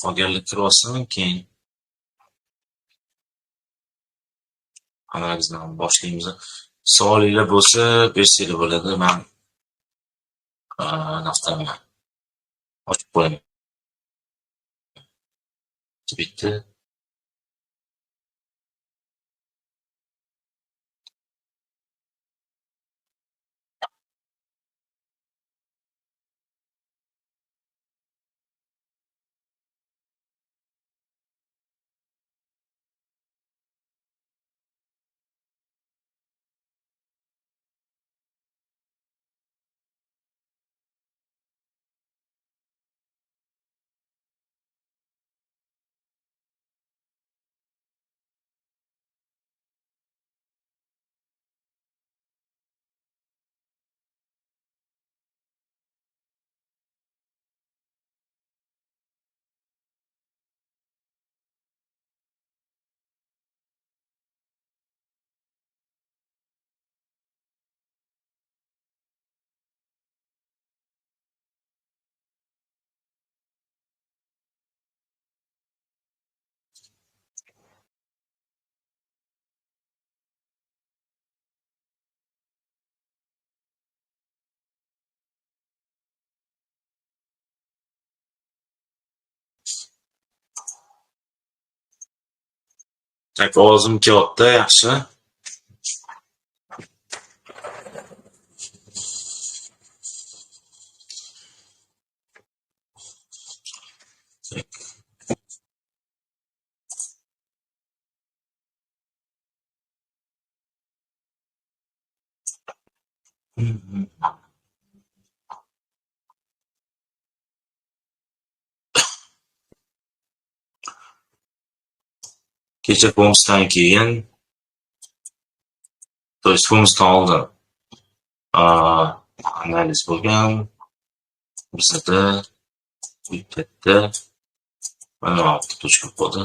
Qolganlik kirib olsin, keyin analizdan boshlaymiz. Savolinglar bo'lsa, bersanglar bo'ladi. Men naftamni ochib qo'yaman. Bitta. Tak, ovozim kelyapti, yaxshi. Kecha Fomsdan keyin, to есть Fomsdan oldin analiz bo'lgan. Bizda katta mana bu to'chka bo'ldi.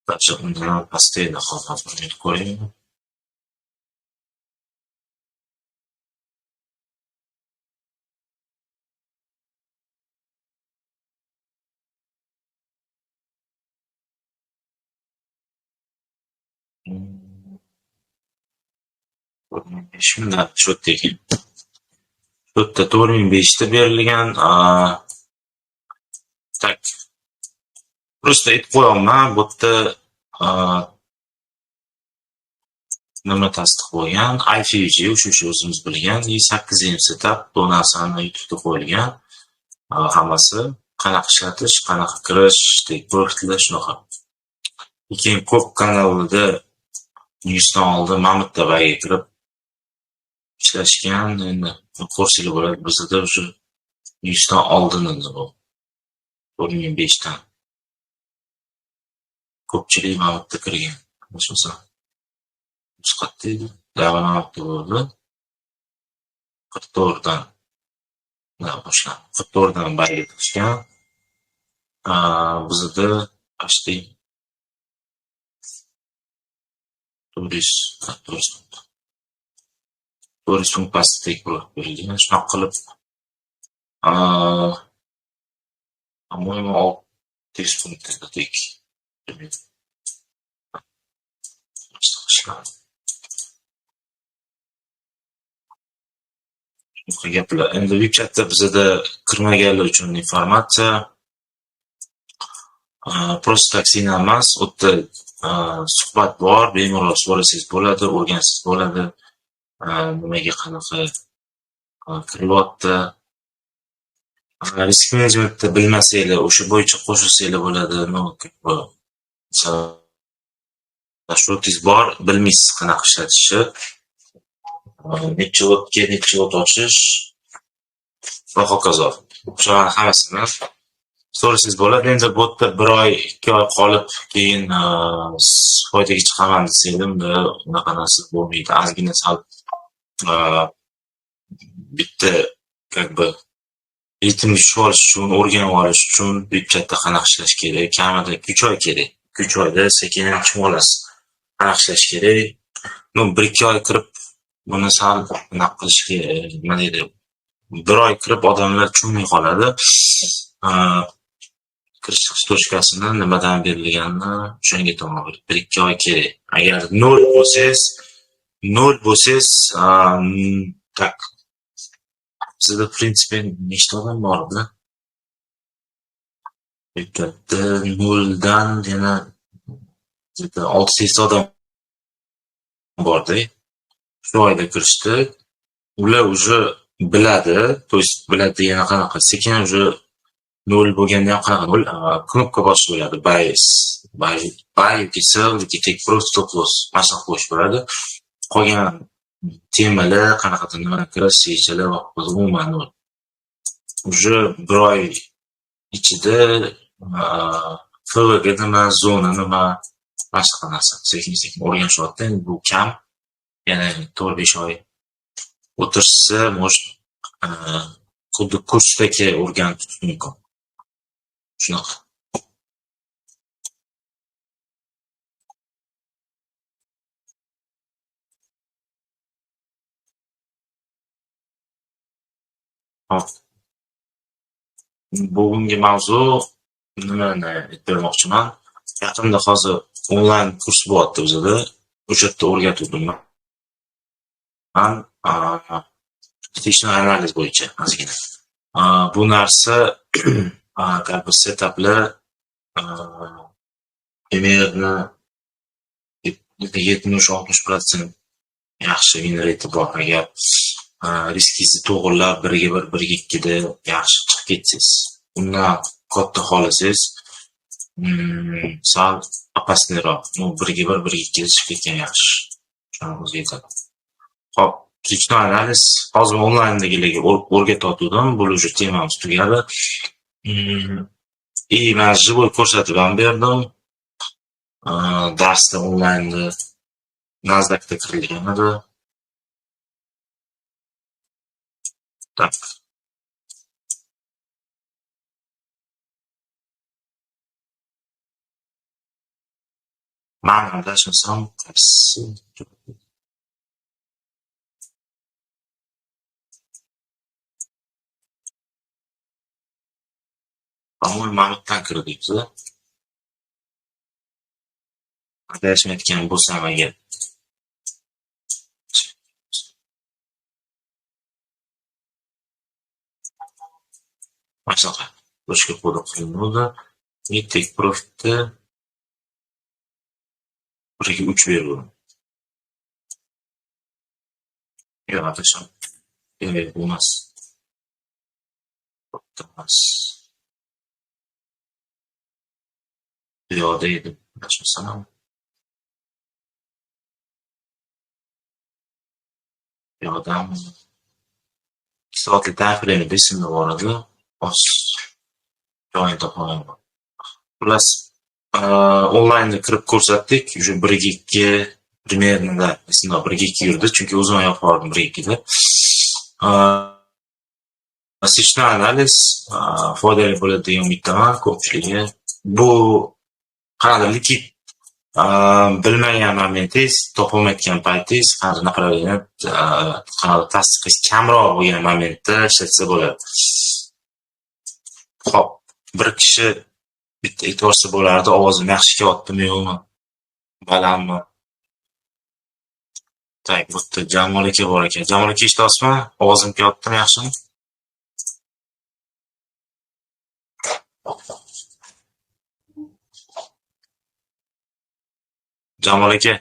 Barcha undan pastda holatni ko'ring. Shunda shu yerda 4005 ta berilgan. Tak. Просто aytib qo'yaman, bu yerda nima tasdiq bo'lgan? IFG o'sha o'zimiz bilgan 8 setup bu narsani YouTube'da qo'yilgan. Hammasi qanaqa ishlatish, qanaqa kirish, ko'rsatilish shunaqa. Keyin ko'p kanallarda newsdan oldin Mamutdaga kirib ishlashgan. Endi ko'rsanglar bo'ladi. Bizda o'sha newsdan oldin endi bu 2005 dan ko'pchilik Mamutda kirgan. Bo'lmasa Musqatda Mamutda bo'ldi. 44 dan boshlab 44 dan bayga chiqishgan. Bizda почти 400 so'm pastda berilgan. Shunaqa qilib по-моему 600 punktda tek. Gaplar. Endi WeChatda bizda kirmaganlar uchun informatsiya. Просто taksina emas, u yerda suhbat bor, bemalol so'rasangiz bo'ladi, o'rgansangiz bo'ladi. Nimaga qanaqa kirilyapti. Risk menejmentda bilmasanglar, o'sha bo'yicha qo'shilsanglar bo'ladi. Mashg'ulotingiz bor, bilmaysiz qanaqa ishlatishni. Necha lotga necha lot ochish va hokazo. O'shalarning hammasini so'rasangiz bo'ladi. Endi bu yerda 1 oy, 2 oy qolib keyin foydaga chiqaman desanglar, unaqa narsa bo'lmaydi. Ozgina sal bitta как бы ritmga tushib olish uchun, o'rganib olish uchun WeChatda qanaqa ishlash kerak, kamida 3 oy kerak. 3 oyda sekin tushib olasiz. Qanaqa ishlash kerak? 1-2 oy kirib buni sal nima qilishga, nima deydi, bir oy kirib odamlar tushunmay qoladi. Kirish chiqish tochkasini nimadan berilganini o'shanga tomon bir ikki oy kerak. Agar nol bo'lsangiz, tak bizda в принципе nechta odam bor edi? Katta noldan yana 6-7 odam borda. Shu oyda kirishdi. Ular уже biladi, то есть biladi degani qanaqa, sekin уже nol bo'lganda ham qanaqa nol, knopka bosish bo'ladi. Buy yoki sell yoki take profit, stop loss mana shunaqa qo'yish bo'ladi. Qolgan temalar qanaqadir nimadan kirish, rejalar va umuman nol. Уже bir oy ichida FVG nima, zona nima, mana shunaqa narsa sekin-sekin o'rganishyapti. Endi bu kam, yana 4-5 oy o'tirsa, может, xuddi kursdagi o'rganib tutish mumkin. Shunaqa. Hop. Bugungi mavzu nimani aytib bermoqchiman. Yaqinda hozir onlayn kurs bo'lyapti bizda. O'sha yerda o'rgatuvdim man. Statistical analiz bo'yicha ozgina. Bu narsa как бы setuplar примерно 70-60% yaxshi win rate bor. Agar riskingizni to'g'irlab biriga ikkida yaxshi chiqib ketsangiz, undan katta xohlasangiz, sal opasnayroq, biriga ikkida chiqib ketgan yaxshi. Shuni o'ziga yetadi. Hop, statistical analiz hozir onlayndagilarga o'rgatayotgandim. Bu уже temamiz tugadi. Mana живой ko'rsatib ham berdim. Darsda onlaynda Nasdaqda kirilgan edi. Tak. Man adashmasam, qaysi Amul Mamutdan kirdik biz. Adashmayotgan bo'lsam agar. Mana shunaqa. Boshqa qo'yib qilinadi. Take profitni 1-3 berdim. Yo'q, adasham. Bo'lmas. Bo'lmas. Piyoda edim. Adashmasam. Piyodam. Soatli tayinli besimda bor edi. Joyini topolmayman. Plus onlaynda kirib ko'rsatdik. Уже 1-2 примерно esimda 1-2 yurdi, chunki o'zim ham yopib oldim 1-2da. Statistical analiz foydali bo'ladi degan umiddaman ko'pchiligiga. Bu qanaqa likid bilmagan momentingiz, topolmayotgan paytingiz, qanaqa направление, qanaqa tasdiqingiz kamroq bo'lgan momentda ishlatsa bo'ladi. Hop, bir kishi bitta aytsa bo'lardi, ovozim yaxshi kelyaptimi yo'qmi? Balandmi? Tak, bu yerda Jamol aka bor ekan. Jamol aka eshityapsizmi? Ovozim kelyaptimi yaxshimi? Jamol aka.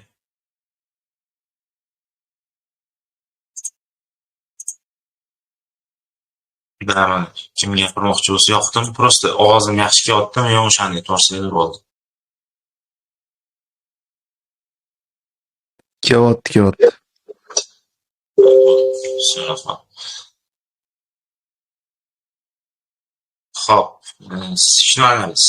Bilaman, kim gapirmoqchi bo'lsa yoqdim. Prosta ovozim yaxshi kelyaptimi yo'qmi o'shani aytvorsangiz bo'ldi. Kelyapti. Rahmat. Hop, shuni analiz.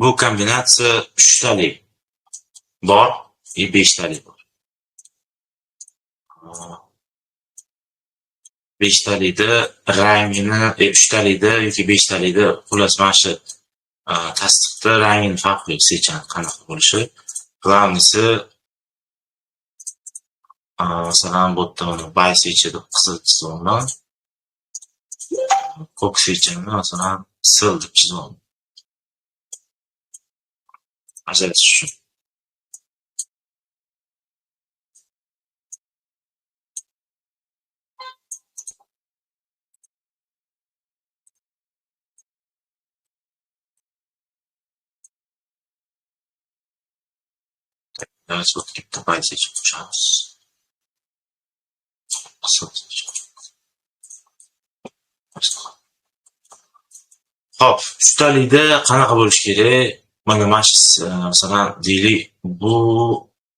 Bu kombinatsiya 3 talik bor, 5 talik bor. 5 talikda rangini, 3 talikda yoki 5 talikda xullas mana shu tasdiqda rangini farqi yo'q, switchani qanaqa bo'lishi. Glavnisi masalan bu yerda bay switchi deb qizil chizilgan, ko'k switchini masalan sil deb chizilgan. Ajratish uchun. Зараз вот bitta bay switch qo'shamiz. Hop, ustalikda qanaqa bo'lish kerak? Mana masalan deylik, bu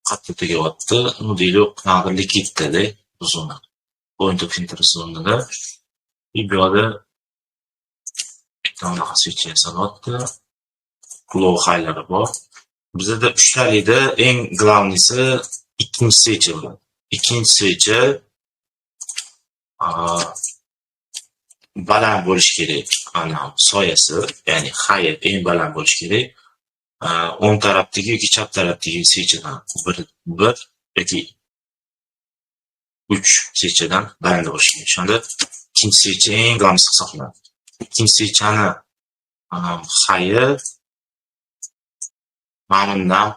qattiq tegayapti. Bu deylik qanaqadir likidda zona. Point of interest zonada. Bu yerda bitta unaqa switch yasalyapti. Glow high'lari bor. Bizda uchtalikda eng glavnisi ikkinchi switch bo'ladi. Ikkinchi switch baland bo'lishi kerak. Ana soyasi, ya'ni high eng baland bo'lishi kerak. o'ng tarafdagi yoki chap tarafdagi switchdan bir yoki 3 switchdan baland bo'lishi kerak. Shunda ikkinchi switch eng glavnisi hisoblanadi. Ikkinchi switchani high ma'lumdan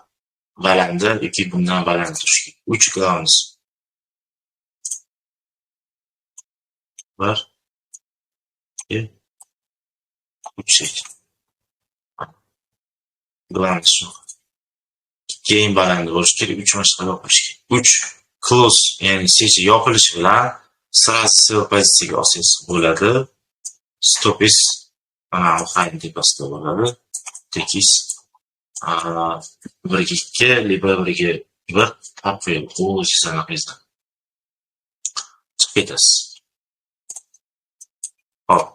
balandi yoki bundan baland bo'lishi kerak. 3 glavnisi. 1 2 3 switch. Glavnisi shu. Keyin baland bo'lishi kerak, 3 mashqa yopish kerak. 3 close, ya'ni switch yopilishi bilan sirasi sel pozitsiyaga olsangiz bo'ladi. Stopis mana bu high tepasida bo'ladi. Tekis 1-2 liba 1-1 farqi yo'q. O'zi sanaqizdan chiqib ketasiz. Hop.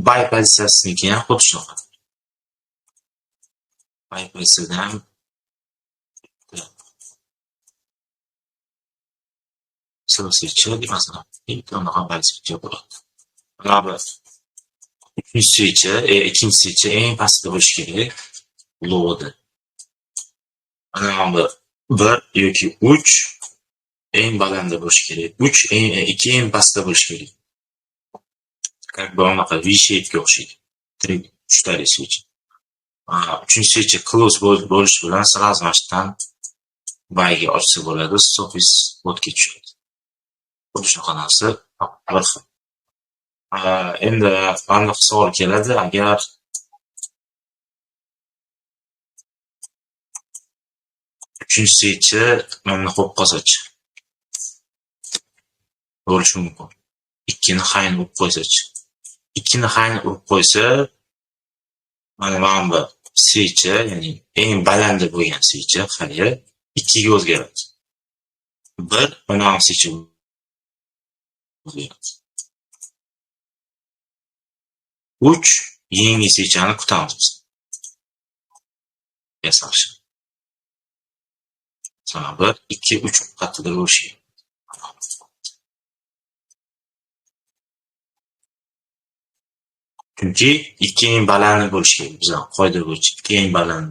Bay pozitsiyasini ham xuddi shunaqa. Bay pozitsiyada ham switch masalan bitta unaqa bay switch bo'ladi. Mana bu ikkinchi switch eng pastda bo'lishi kerak. Low'da. Mana bu 1 yoki 3 eng baland bo'lishi kerak. 2 eng pastda bo'lishi kerak. Как бы unaqa V-shape ga o'xshaydi. 3 tali switch. Uchinchi switch close bo'lishi bilan sразу mashdan bayga ochsa bo'ladi. Stopis o'tga tushadi. Xuddi shunaqa narsa bir xil. Endi mana savol keladi, agar uchinchi switch mana qo'yib qolsachi. Bo'lishi mumkin. Ikkini high urib qo'ysachi. Ikkini high urib qo'ysa, mana bu switch, ya'ni eng baland bo'lgan switch high 2 ga o'zgaradi. 1 mana bu switch o'zgaradi. 3 yangi switchni kutamiz. Yasash. Sana 1 2 3 qatida bo'lishi. Chunki 2 eng baland bo'lishi kerak. Bizning qoida bo'yicha 2 eng baland.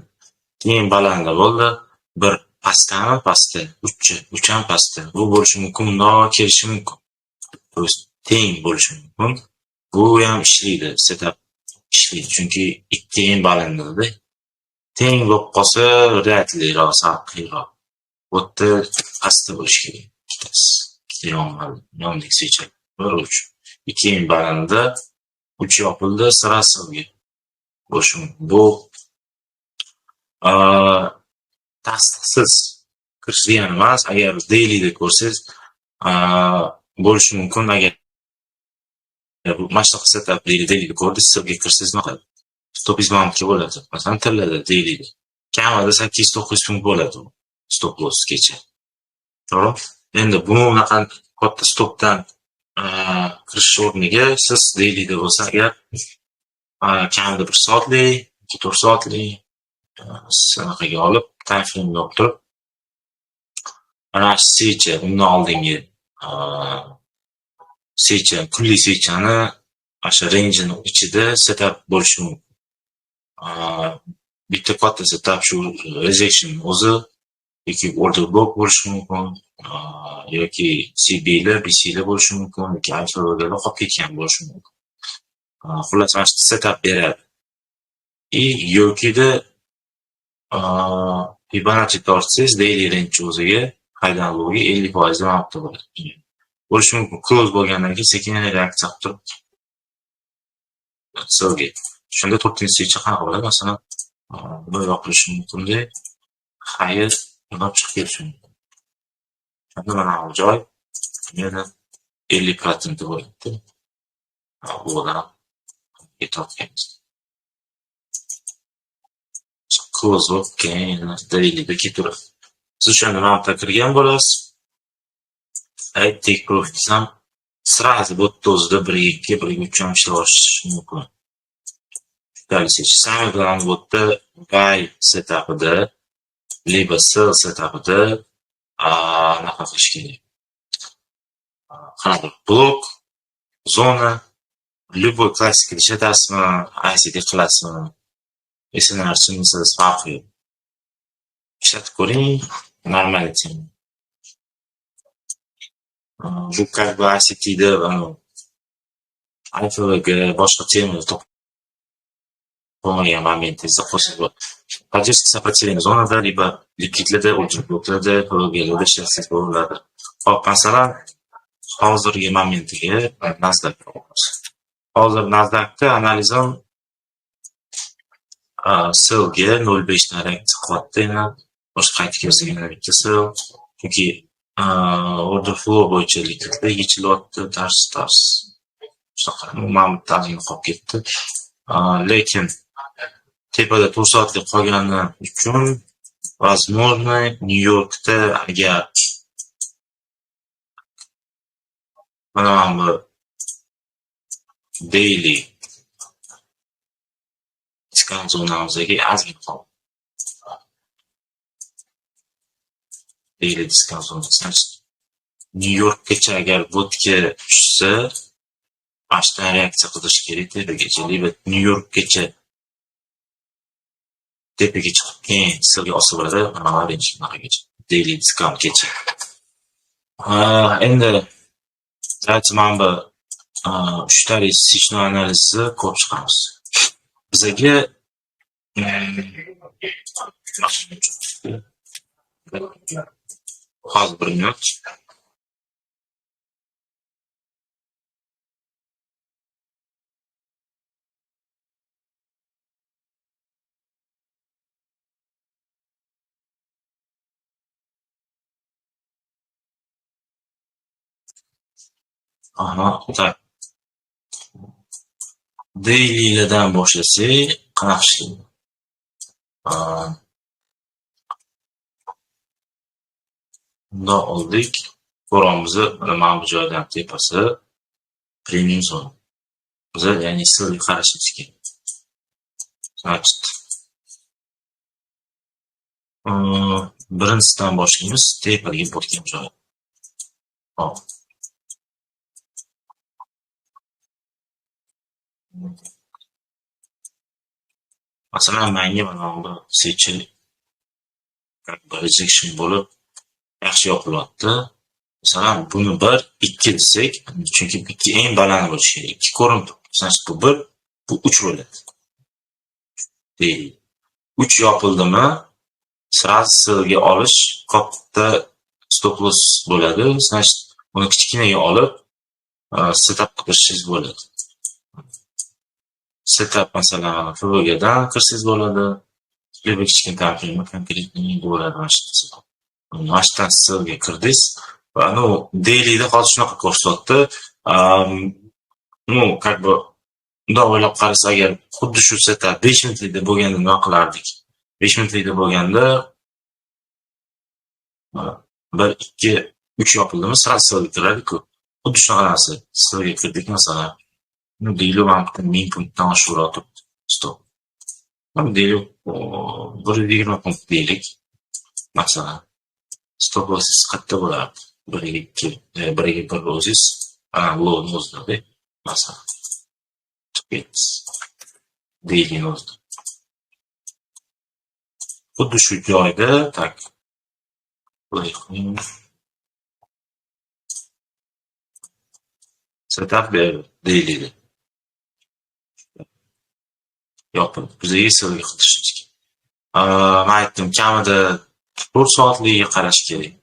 2 eng baland bo'ldi. 1 pastda, 3 ham pastda. Bu bo'lishi mumkin, bundoq kelishi mumkin. Teng bo'lishi mumkin. Bu ham ishlaydi, setup ishlaydi. Chunki 2 eng balandda teng bo'lib qolsa, reatliroq, saqliroq. Bu yerda pastda bo'lishi kerak. Ikkita yonlik switch. 1 3. 2 eng balandda 3 yopildi, sirasiga bo'lishi mumkin. Bu tasdiqsiz kirishgan emas. Agar dailyda ko'rsangiz bo'lishi mumkin. Agar bu mashq setup dailyda ko'rdingiz, sizga kirsangiz nima qiladi? Stopingiz ma'lumotga bo'ladi. Masalan, tillarda dailyda kamida 8-9 kun bo'ladi. Stop lossgacha. To'g'ri? Endi bunaqa katta stopdan kirish o'rniga siz dailyda bo'lsa, agar kamida 1 soatlik, 2-4 soatlik sanaqaga olib, time frame olib turib, mana shu svichi, undan oldingi svichi, kulli svichani o'sha range'ni ichida setup bo'lishi mumkin. Bitta katta setup shu rejection o'zi yoki order block bo'lishi mumkin, yoki CB'li, BC'li bo'lishi mumkin, yoki iPhone'ga qolib ketgan bo'lishi mumkin. Xullas mana shu setup beradi. Yokida Fibonacci tortsangiz daily range o'ziga haydanligi 50% ma'lum bo'ladi. Bo'lishi mumkin. Close bo'lgandan keyin sekin reaksiya qilib turib silga. Shunda 4-switch qanaqa bo'ladi? Masalan, buni yopilishi mumkin-da, xayr, nima chiqib ketishi mumkin. Shunda mana bu joy yana 50% bo'ladi. Bu bilan yetarli. Close bo'lib keyin daliga keturadi. Siz o'shani mountga kirgan bo'lasiz. Take profit desam, сразу botni o'zida 1-2, 1-3 ham ishlash mumkin. Самое главное botda buy setupida, lибо sell setupida anaqa qilish kerak. Qanaqa blok, zona, любой klassik ishlatasizmi, ICD qilasizmi? Eslanarchi siz farqi yo'q. Ishlatib ko'ring, normal tema. Bu как бы ICT'da iPhone'ga boshqa tema to'polmagan momentingizda qo'shib поддержка сопротивления zonada, либо likvidlarda, bloklarda, PVGlarda ishlasangiz bo'ladi. Hop, masalan, hozirgi momentiga Nasdaq qo'yamiz. Hozir Nasdaqda analizim sellga 0.5 dan reaksiya qilyapti. Yana boshqa qaytib kelsa yana bitta sell. Chunki order flow bo'yicha likvidlar yechilyapti, tars. Shunaqa moment ta'zim qolib ketdi. Lekin tepada 4 soatlik qolgani uchun возможно Nyu-Yorkda agar mana bu daily diskont zonamizga ozgina qoldi. Daily diskont zonasi. Nyu-Yorkgacha agar botga tushsa, ashdan reaksiya qilish kerak tepagacha, liba Nyu-Yorkgacha tepaga chiqib keyin sirga osib bo'ladi, mana birinchi narxgacha, daily diskontgacha. Endi давайте mana bu 3 talik switchni analizni ko'rib chiqamiz. Bizga hozir 1 minut. Tak. Daily'lardan boshlasak, qanaqa ishlaydi? Bundan oldik. Ko'ramizni mana bu joydan tepasi premium zona. Biz ya'ni sirga qarashimiz kerak. Значит, birinchisidan boshlaymiz, tepaga botgan joy. Hop. Masalan, menga mana bu switch как бы rejection bo'lib yaxshi yopilyapti. Masalan, buni 1-2 desak, chunki 2 eng baland bo'lishi kerak. 2 ko'rinib turibdi. Значит, bu 1, bu 3 bo'ladi. Deylik. 3 yopildimi, sразу sirga olish katta stop loss bo'ladi. Значит, uni kichkinaga olib setup qilishingiz bo'ladi. Setup masalan FVGdan qilsangiz bo'ladi. Liba kichkina tarifni konkretniy bo'ladi mashqasiz. Mashqdan sirga kirdingiz va dailyda hozir shunaqa ko'rsatdi. Как бы bunday o'ylab qarasa agar xuddi shu setup 5 minutlikda bo'lganda nima qilardik? 5 minutlikda bo'lganda 1, 2, 3 yopildimi, sirga kirardik-ku. Xuddi shunaqa narsa. Sirga kirdik masalan. Nu deyli bankda 1000 punktdan oshiqroq turibdi. Stop. Nu deyli 120 punkt deylik. Masalan, stop lossingiz qayerda bo'lardi? 1-2, 1-1 o'zingiz lo'ni o'zida, masalan, chiqib deyli o'zida. Xuddi shu joyda tak setup deyiladi. Yopib, bizga sirga qilishdik. Men aytdim, kamida 4 soatligiga qarash kerak.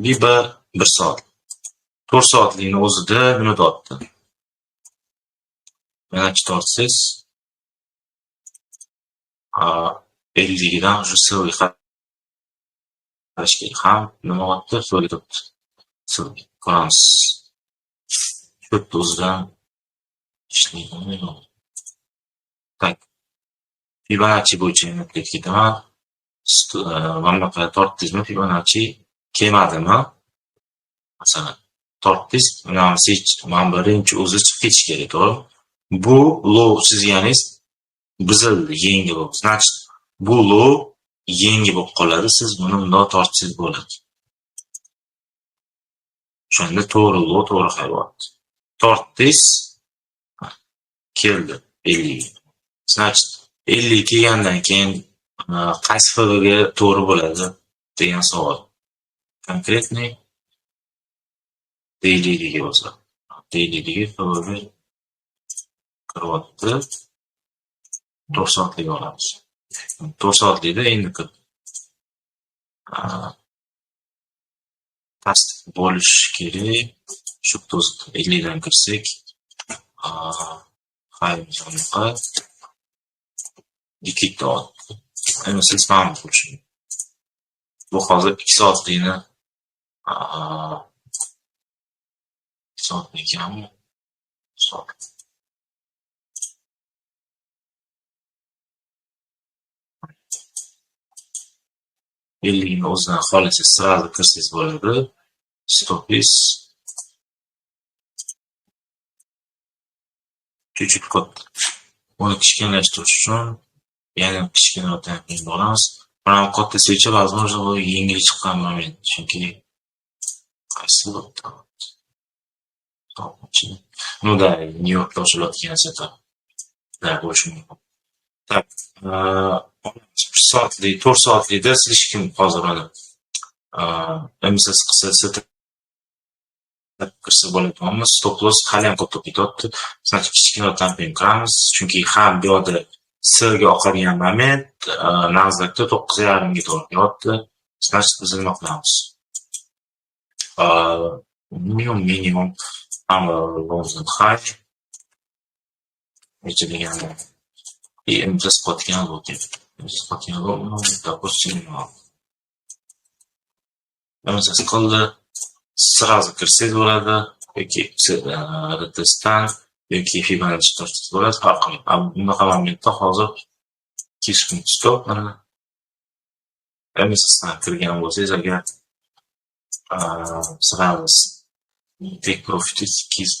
Bir 1 soat. 4 soatligini o'zida nima topdi? Mana tortsangiz 50 dan shu sirga qarash kerak. Ham nima o'tdi? So'rga topdi. Sirga ko'ramiz. Shu o'zidan ishlaydi. Tak. Fibonacci bo'yicha aniqlik ketaman. Mana bunaqa tortdingizmi? Fibonacci kelmadimi? Masalan, tortdingiz, mana birinchi o'zi chiqib ketish kerak, to'g'rimi? Bu low chizganingiz buzildi, yangi bo'lib. Значит, bu low yangi bo'lib qoladi. Siz buni bundoq tortsangiz bo'ladi. Shunda to'g'ri low, to'g'ri hayvot. Tortdingiz, keldi 50. Значит, 50 kelgandan keyin qaysi xiliga to'g'ri bo'ladi degan savol. Konkretniy dayliligi bo'lsa. Dayliligi xiliga kiryapti. 4 soatlik olamiz. 4 soatlikda endi past bo'lish kerak. Shu 50 dan kirsak, hayvonga ikkita oldi. Endi siz ham ko'rishing. Bu hozir 2 soatlikni 2 soatlik hammi? Soat. Elligini o'zidan xohlasangiz sразу kirsangiz bo'ladi. Stopingiz chechuk katta. Uni kichkinlashtirish uchun yana kichkina o'tamiz boramiz. Mana katta secha возможно bu yengil chiqqan moment, chunki qaysi bo'ldi? Ну да, Nyu-Yorkda ochilayotgan setup. Da bo'lishi mumkin. Tak, 1 soatlik, 4 soatlikda siz hech kim hozir uni MSS qilsa setup kirsa bo'ladi. Stop loss hali ham katta ketyapti. Значит, kichkina tamping qilamiz, chunki ham bu yerda sirga oqadigan moment Nasdaqda 9.5 ga to'g'ri kelyapti. Значит, biz nima qilamiz? Minimum London high necha deganda MSS qotgan bo'ldi. MSS qotgan bo'ldi, допустим, MSS qildi, sразу kirsangiz bo'ladi, yoki retestdan yoki Fibonacci tortsangiz bo'ladi, farqi yo'q. Bunaqa momentda hozir 2 kun stop, mana MSSdan kirgan bo'lsangiz, agar sразу take profit 2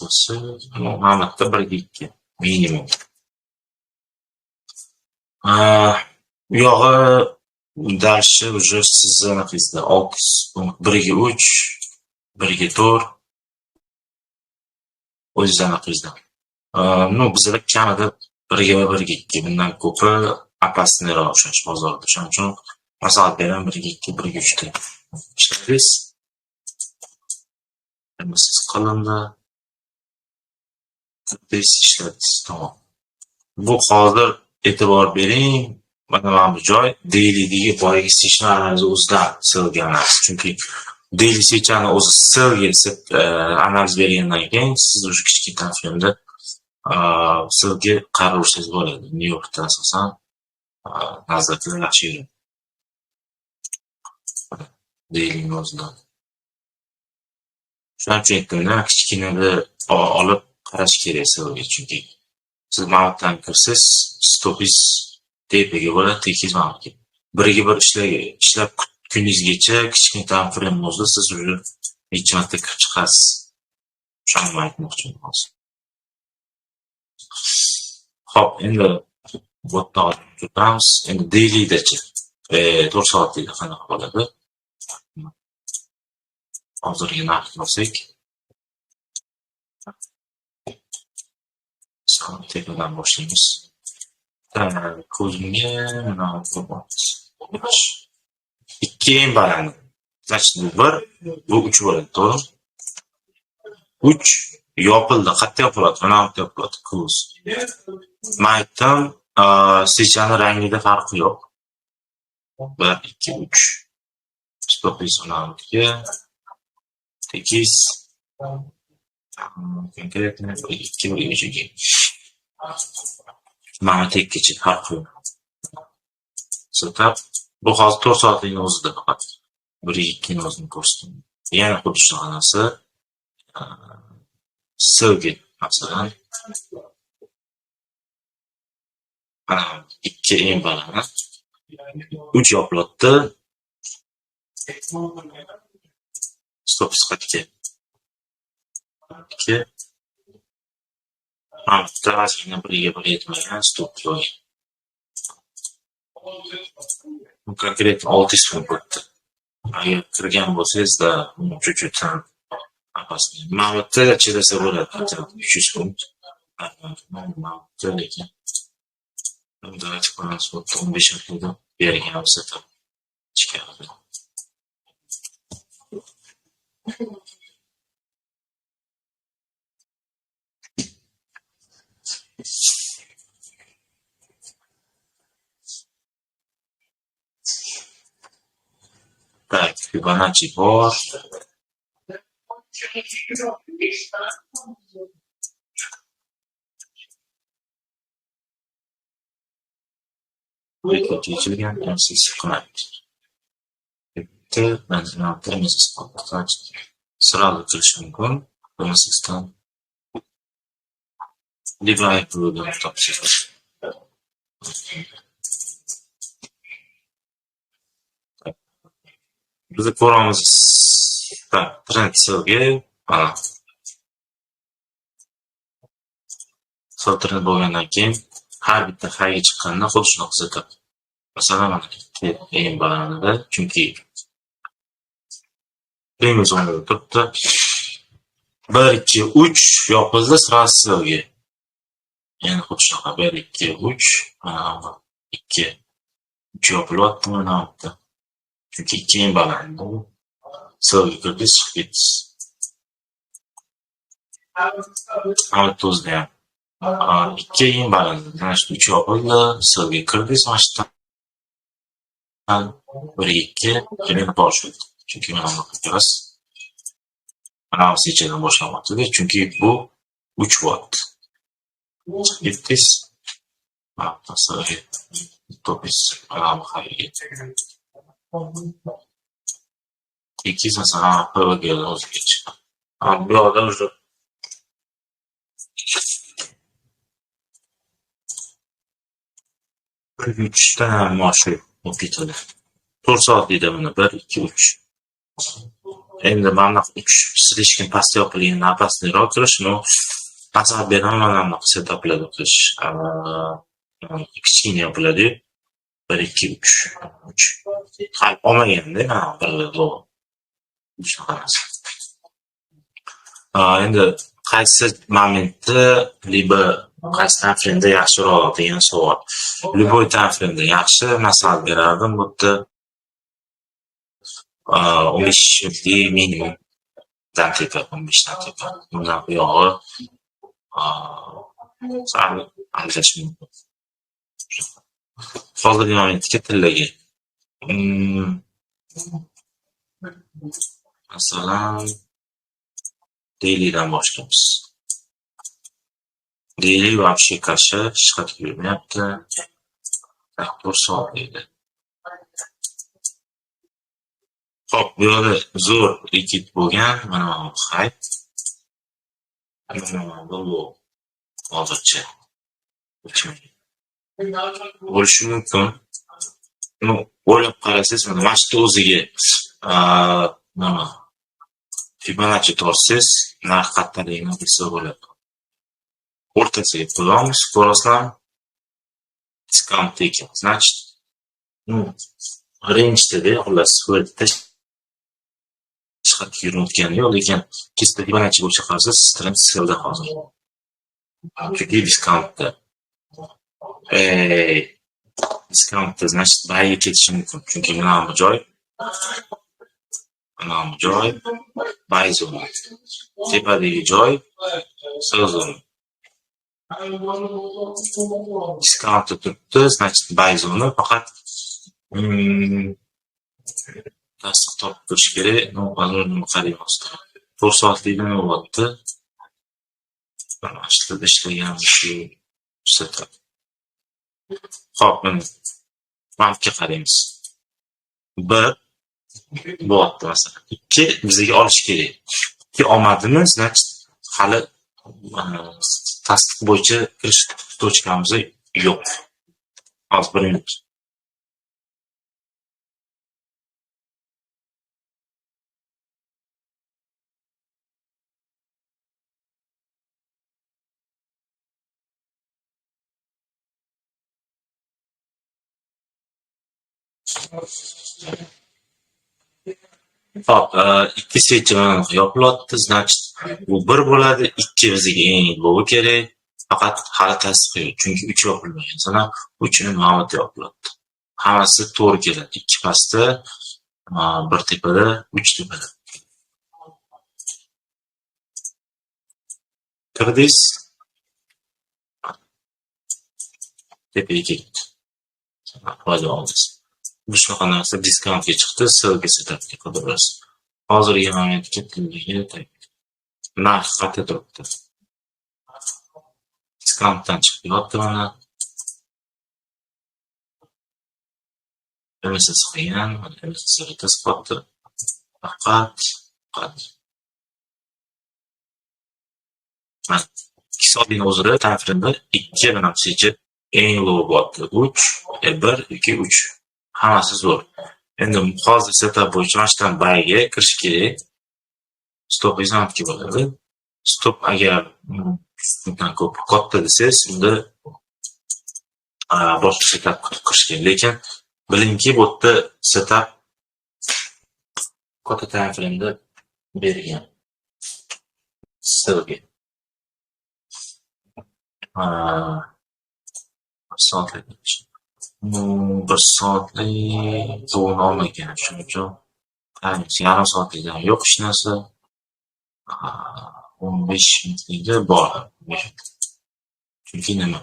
bo'lsa, mamlakatda 1-2 minimum. Yog'i dальше уже siz anaqizda 1-3, 1-4 o'zingiz anaqizda. Ну, bizlar kamida 1-1-2 bundan ko'pi opasniyroq o'xshash bozorda. Shuning uchun maslahat beraman 1-2, 1-3 da ishlaysiz. Siz qilindi. Biz ishlatasiz, tamom. Bu hozir e'tibor bering. Mana bu joy dailydagi boyagi sechlarni o'zidan sirga emas. Chunki daily sechani o'zi sirga analiz bergandan keyin siz o'sha kichkina filmda sirga qarorsiz bo'ladi. Nyu-Yorkda asosan Nasdaqda yaxshi yuradi. Daily o'zidan. Shuning uchun aytdim-da, kichkinada olib qarash kerak sirga, chunki siz mavtdan kirsiz, stopingiz tepaga bo'ladi, tekingiz mavtga. 1-1 ishlab kuningizgacha kichkina time frame o'zida siz уже necha marta kirib chiqasiz. O'shani aytmoqchiman hozir. Hop, endi bu yerdan o'tamiz. Endi daily'dachi 4 soatlikda qanaqa bo'ladi? Hozirgi narx olsak, tepadan boshlaymiz. Ko'zimga mana bu 2 eng baland. Значит, bu 1, bu 3 bo'ladi, to'g'rimi? 3 yopildi. Qayerda yopiladi? Mana bu yerda yopiladi, ko'z. Men aytdim, svechani rangida farqi yo'q. 1, 2, 3. Stopizonalga tekis konkretно 2 va 3 ga. Mana tekkicha farqi yo'q. So'tab, bu hozir 4 soatlikning o'zida faqat 1-2 ni o'zini ko'rsatdim. Yana xuddi shunaqa narsa Sirga masalan mana 2 eng baland 3 yopiladi. Stop sifatga 2 mana tarafini biriga bir yetmagan stop qo'ying. Konkret 6 so'm bo'ldi. Agar kirgan bo'lsangiz-da, chunki apasni. Mana bu yerda chirasa bo'ladi, 300 so'm. Mana bu lekin давайте qo'yamiz, 15 haftada bergan bo'lsa chiqadi. Так, Fibonacci bor. Bekletilgan MCC qilamiz. Bitta manzilni sırayla kirish mumkin. MCCdan Libra program topsiz. Biz ko'ramiz. Trend selga filtrni bo'lgandan keyin har bitta hayga chiqqanda xuddi shuni kuzatadi. Masalan, mana eng balandida, chunki premium zonada turibdi. 1, 2, 3 yopildi sirasi selga. Yani xuddi shunaqa 1, 2, 3, 2, 3 yopilyapti mana bu yerda. Chunki 2 eng baland bu. Selga kirdi, chiqib ketdi. Mana tuzda ham 2 eng baland, mana shu 3 yopildi, selga kirdi, so'ngdan 1, 2 yana boshlaydi. Chunki mana bu qilamiz. Mana bu sechadan boshlanyapti, chunki bu 3 volt. Gittis. Masalan, to'piz alam xayri. 2 masalan PVG o'zgacha. Bu yoqda уже 3 ta moshi o'tadi. 4 soatlikda mana 1, 2, 3. Endi mana 3 slishkin past yopilgan napasliroq kirish, no masalan beraman mana setaplar qilish. Kichkina yopiladi. 1, 2, 3. Hal olmaganda mana birlar shunaqa. Endi qaysi momentda liba qaysi timeframe yaxshiroq degan savol. Любой timeframe yaxshi, masalan berardim, bu yerda 15 minutlik minimum daqiqa, 15 daqiqa. Bundan buyog'i sal aljash mumkin. Hozirgi momentga tillaga. Masalan, daily'dan boshlaymiz. Daily вообще qarshi ishqat yurmayapti. 4 soat deydi. Hop, bu yerda zo'r likit bo'lgan, mana bu hayt. Bu hozircha bo'lishi mumkin. O'ylab qarasangiz, mana shu o'ziga mana Fibonacci tortsiz narx qattaligini bilsa bo'ladi. O'rtasiga qo'yamiz, ko'rasizlar. Discount ekan. Значит, range-da xullas chiqib yurayotgani yo'q, lekin chista Fibonacci bo'yicha qarasa, strength sellda hozir. Chunki discountda. Discountda, значит, buyga ketishi mumkin. Chunki mana bu joy buy zona. Tepadagi joy sell zona. Discountda turibdi, значит, buy zona faqat tasdiq topib turish kerak. Nima qaraymiz. 4 soatlik nima bo'lyapti? Aslida ishlagan shu setup. Xo'p, markka qaraymiz. 1 bo'lyapti masalan. 2 bizga olish kerak. 2 olmadimi, значит, hali tasdiq bo'yicha kirish tochkamiz yo'q. Hozir 1 minut. Hop, 2 switch yopilyapti, значит, bu 1 bo'ladi, 2 bizga eng bo'li kerak. Faqat hali tasdiq yo'q, chunki 3 yopilmagan. Sana 3ni mana bu yopilyapti. Hammasi to'g'ri keladi. 2 pastda, 1 tepada, 3 tepada. Kirdingiz. Tepaga ketdi. Foyda olamiz. Bu shunaqa narsa discountga chiqdi, sellga setupga qidirasiz. Hozirgi momentga tilligi narx qattiq turibdi. Discountdan chiqib yotdi mana. MSS qilgan, MSS tasqotdi. Faqat mana 2 soatning o'zida time frame 2 bilan eng low bo'lyapti. 3, 1, 2, 3. Hammasi zo'r. Endi hozir setup bo'yicha mashtan buyga kirish kerak. Stop izlanki bo'ladi. Stop agar bundan ko'p katta desangiz, unda boshqa setup qirish kerak. Lekin bilingki, bu yerda setup katta time frame'da bergan. Sellga. Soatlik. 1 soatlik to'g'ri olmagan. Shuning uchun yarim soatlikdan yo'q hech narsa. 15 minutlikda bor. Chunki nima?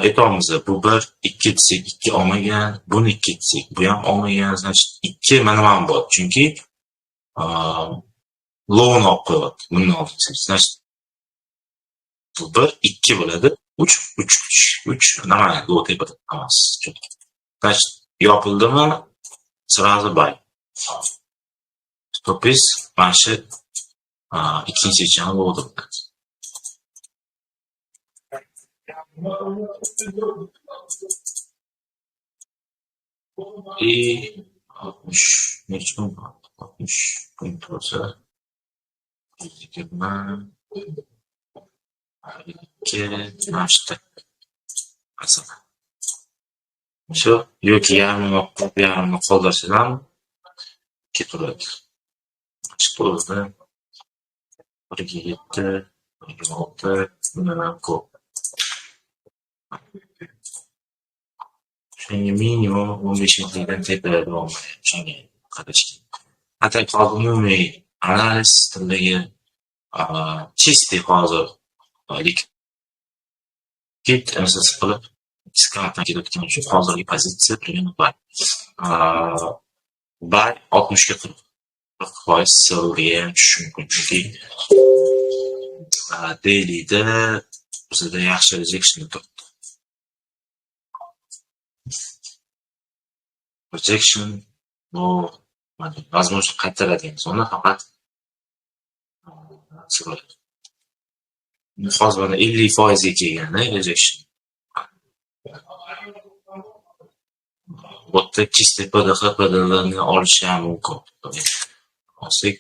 Aytamiz, bu 1, 2 desak 2 olmagan, buni 2 desak bu ham olmagan, значит 2 mana bor. Chunki low-ni olib qo'yapti. Bundan olsangiz, значит bu 1, 2 bo'ladi. 3 nima low tepada emas. Значит, yopildimi? Sразу buy. Stopis mana shu ikkinchi channel bo'ldi. И 60 нечем 60 punkt bo'lsa 120 2 nashta masalan. Shu yoki yarimni qoldirsangiz ham ketaveradi. Chiqdi. 1.7 1.6 bundan ko'p. Shunga minimum 15 minutdan tepada davom etadi. Shunga qarash kerak. Atak umumiy analiz tildagi чистый hozir likit MSS qilib discountdan ketayotgan uchun hozirgi pozitsiya примерно buy. Buy 60 ga 40% sellga ham tushishi mumkin. Chunki dailyda bizda yaxshi rejection turibdi. Rejection bu возможно qaytaradigan zona faqat hozir mana 50% ga kelganda rejection. Bu yerda chista PDH PDLni olishi ham mumkin. Olsak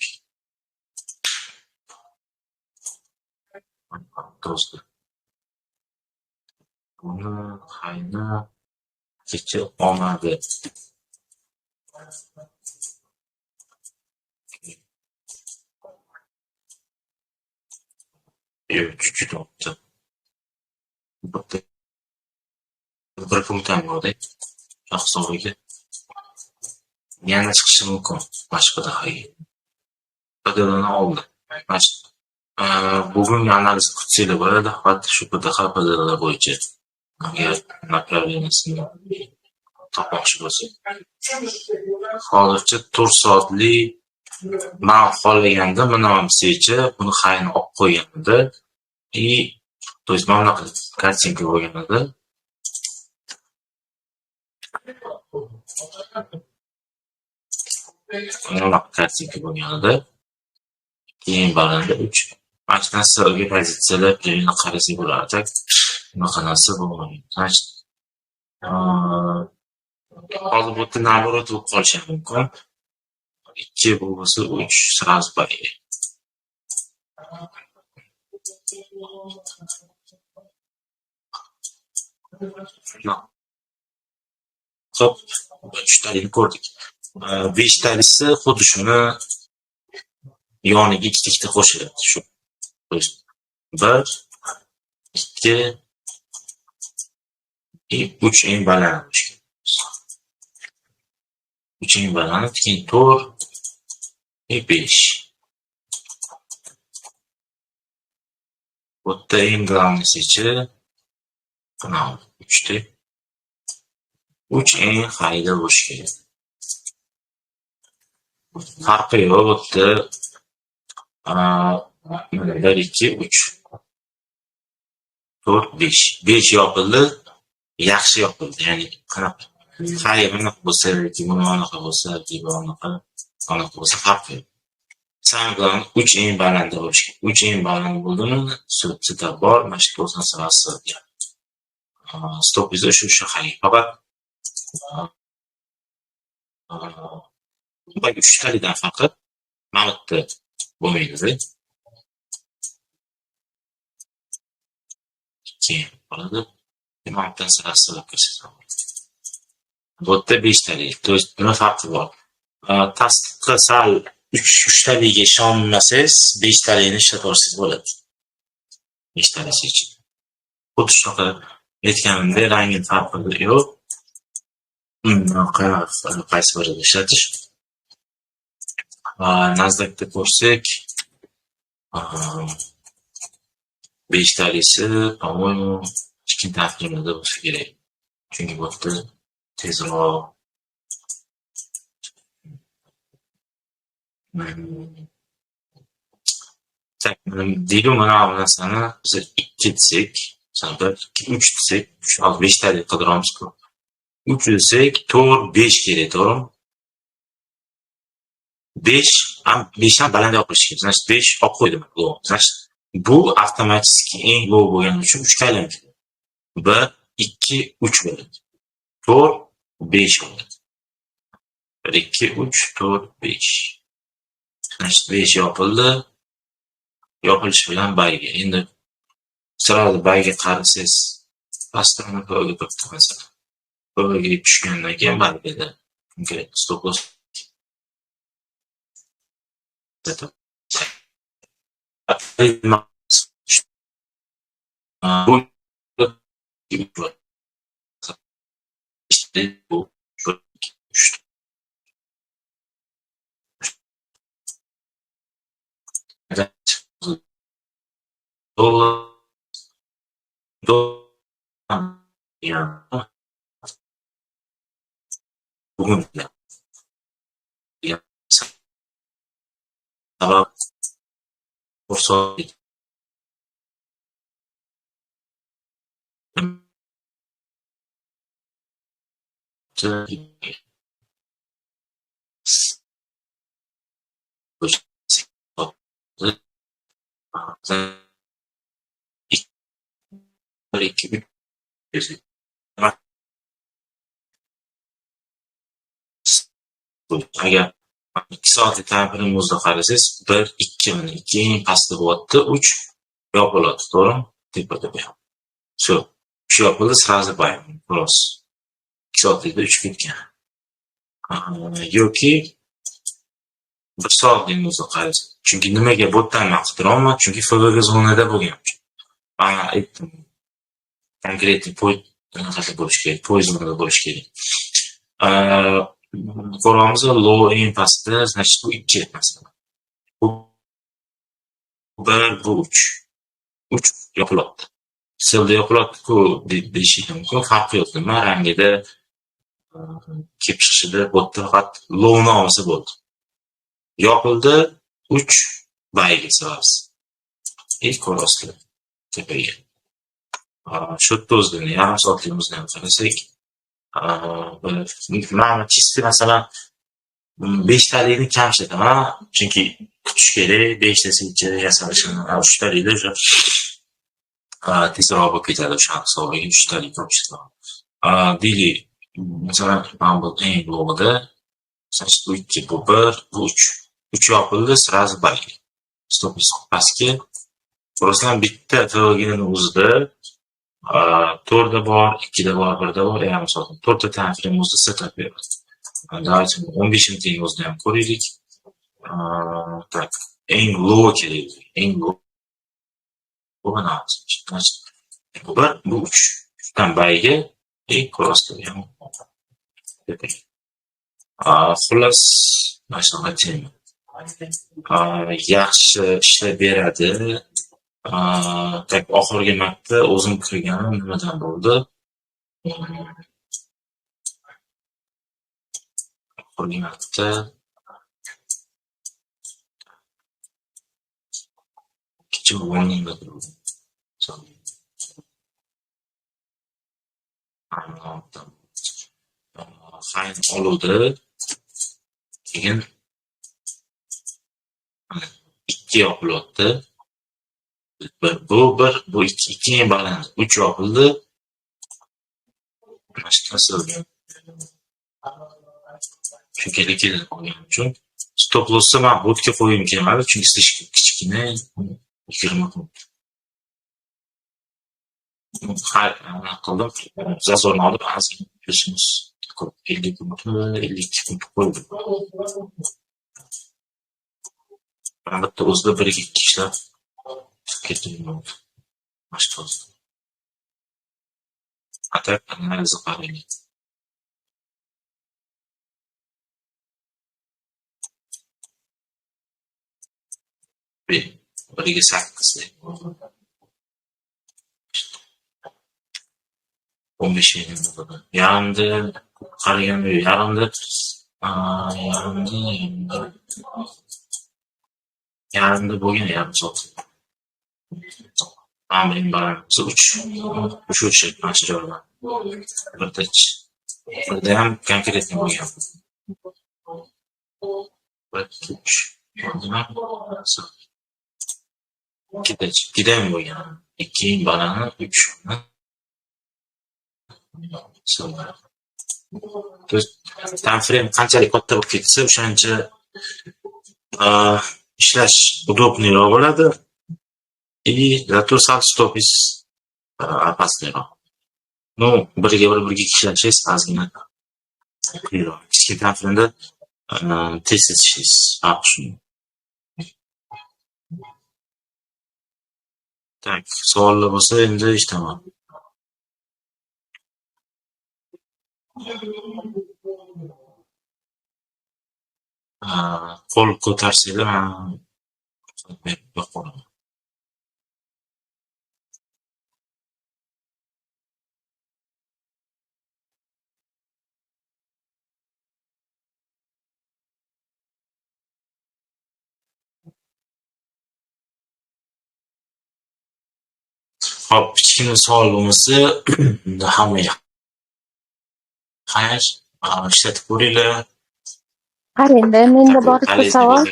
To'g'ri. Buni qayni kecha olmadi. Yo'q, juda opti. Bitta bir punkt ham yo'qda. Hisobiga yana chiqishi mumkin. Boshqa daqiqa. Badalini oldi. Bugungi analiz kursida bo'ladi, faqat shu PDH bo'yicha. Agar направлениясini topmoqchi bo'lsak. Hozircha 4 soatli men xohlaganda Minoamsicha buni qayni olib qo'yganida то есть mana bunaqa kartinka bo'lganida keyin baranda 3 mashinasiga pozitsiyalar birini qarasak bo'lar edi. Bunaqa narsa bo'lmagan. Hozir bu yerda naоборот bo'lib qolishi mumkin. 2 bo'lsa 3 сразу bariga. Xo'p, 3 talikni ko'rdik. 5 talisi xuddi shuni yoniga ikkita qo'shiladi shu. 1 2 3 eng baland. 3 eng baland, keyin 4 5. Bu yerda eng главныйsichi mana 3 ta. 3 eng xayda bo'lishi kerak. Farqi yo'q bu yerda 1 2 3 4 5. 5 yopildi, yaxshi yopildi. Ya'ni qanaqa xayr bunaqa bo'lsa yoki bunaqa bo'lsa yoki bunaqa bo'lsa farqi yo'q. Samg'an 3 eng baland bo'lishi kerak. 3 eng baland bo'ldimi, sutda bor, mana shu o'zini savasi. Stop esa shu xayr. Faqat bu 3 talikdan farqi mana bu yerda bo'lmaydi. Keyin qoladi. Imomdan sirasiga ko'rsataman. Bu yerda 5 talik. To есть nima farqi bor? Tasdiqqa sal 3 talikga ishonmasangiz 5 talikni ishlataversangiz bo'ladi. 5 talik. Xuddi shunaqa aytganimdek rangi farqi yo'q. Qaysi birida ishlatish? Nasdaqda ko'rsak 5 talisi, по-моему, ikkinchi haftada bo'lsa kerak. Chunki bu yerda tezroq deydi mana bu narsani biz 2 desak, masalan 3 desak, 5 talik qidiramiz-ku. 3 desak 4 5 kerak, to'g'rimi? 5 ham baland yopilishi kerak. Значит 5 olib qo'ydim. Значит bu avtomatik eng low bo'lgani uchun 3 ga aylanadi. 1 2 3 bo'ladi. 4 5 bo'ladi. 1 2 3 4 5. Значит 5 yopildi. Yopilish bilan bayga. Endi sirali bayga qarasangiz pastdan qo'yib turibdi. Qo'yga tushgandan keyin baygada konkret stop loss bugun sabab fursat agar 2 soatlik ta'mirni o'zida qarasangiz 1 2 eng pastda bo'lyapti, 3 yopiladi, to'g'rimi? Tepada bu ham. Shu. Shu yopildi, sразу bayon. Xolos. 2 soatlikda uchib ketgan. Yoki 1 soatlik o'zi qarasa. Chunki nimaga botdan man qidirolman? Chunki FVG zonada bo'lgan. Mana aytdim. Konkretniy qanaqa bo'lishi kerak, poyezd zonada bo'lishi kerak. Ko'ramiz, low eng pastda, значит bu 2 masalan. Bu 1, bu 3. 3 yopilyapti. Silda yopilyapti-ku deyishim mumkin. Farqi yo'q. Nima rangida, kelib chiqishida botda faqat low'ni olsa bo'ldi. Yopildi 3 bayga sig'amiz. Ko'rasizlar tepaga. Shu yerda o'zini yarim soatligimizni ham qarasak, mana chisti masalan 5 talikni kam ishlataman, chunki kutish kerak, 5 tasigacha yasalishini, 3 talikda o'sha tezroq bo'lib ketadi, o'sha hisobiga 3 talik olib ishlataman. Deylik, masalan, mana bu eng low'da, значит bu 2, bu 1, bu 3. 3 yopildi, sразу bayg. Stop pastga. Ko'rasizlar, bitta FVG'ning o'zida 4 da bor, 2 da bor, 1 da bor, yarim soat. 4 ta time frame o'zida setup beradi. Давайте 15-ning o'zida ham ko'raylik. Tak, eng low kerak. Eng low mana bu 1, bu 3. Shundan bayga ko'rasizlar ham. Xullas, mashina tema. Yaxshi ishlab beradi. Tak, oxirgi marta o'zim kirganim nimadan bo'ldi? Oxirgi marta kichik o'yinda turdim. Hayn oluvdi. Keyin 2 yopilyapti. Bu 1, bu 2 baland. 3 yopildi. Mashqasi shu kerak bo'lgani uchun stop lossni men botga qo'yim kelmadi, chunki слишком kichkina 20 kun. Qildim, zazorni olib ozgina ko'rishimiz. 50 kun, 52 kun qo'ydim. Bitta o'zida 1-2 ishlab ketdim. Mashq qildim. Atak analizi qarang. Biriga 8 15 bo'ldi. Yarimda qaraganda yarimda bo'lgan yarim soat. Mening balansi 3 o'chib mana shu joydan. Birda ham konkretniy bo'lgan. 3 ikkida ham bo'lgan. 2 balani 3 time frame qanchalik katta bo'lib ketsa, o'shancha ishlash udobniyroq bo'ladi. Zато сам stopis опасныйroq. Ну, birga ishlashingiz ozgina qiyinroq. Kichik time frame'da tez ishlaysiz. Tak, savollar bo'lsa endi eshitaman. Qo'l ko'tarsanglar men qo'yaman. Hop, kichkina savol bo'lmasa, hammaga xayr, ishlatib ko'ringlar. Qarangda, menda bor ikkita savol.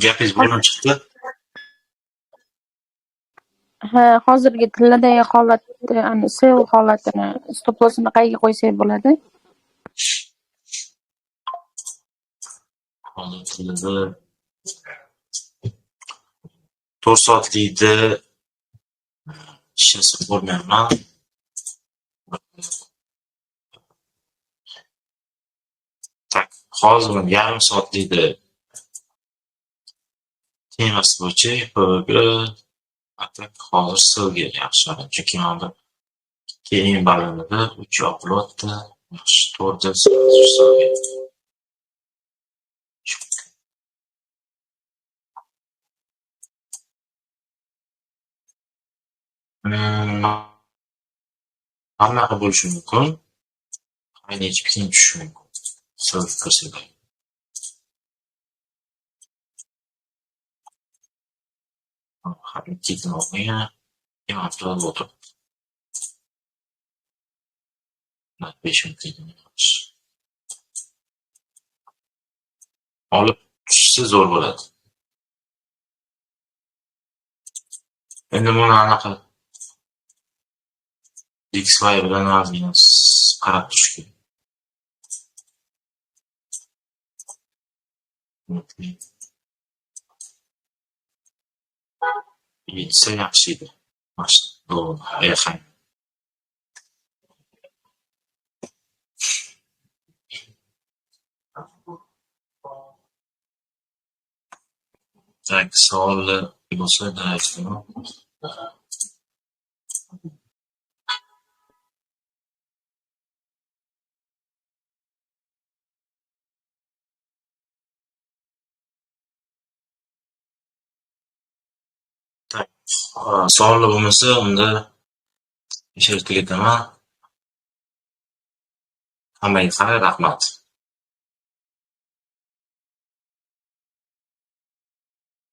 Gapingiz bo'linib chiqdi. Hozirgi tilladagi holatni, ani sell holatini, stop lossini qayerga qo'ysak bo'ladi? Hozir tillada 4 soatlikda ishlasib bo'lmayapman. Tak, hozir yarim soatlikda temasi bo'yicha YPG atak hozir silga yaxshi. Chunki mana keyin balandida 3 yopilyapti. Yaxshi 4 silga. Qanaqa bo'lishi mumkin? Qaynaychi keyin tushishi mumkin. Silga kirsada. Ketin olmagan. Demak, o'tir. 5 minut. Olib tushsa zo'r bo'ladi. Endi buni anaqa XY bilan ozgina qarab turish kerak. Yetsa yaxshi edi. Mana bu ayaqang. Tak, savollar bo'lsa aytdim. Tak, savollar bo'lmasa unda eshitib ketaman. Hammaga rahmat.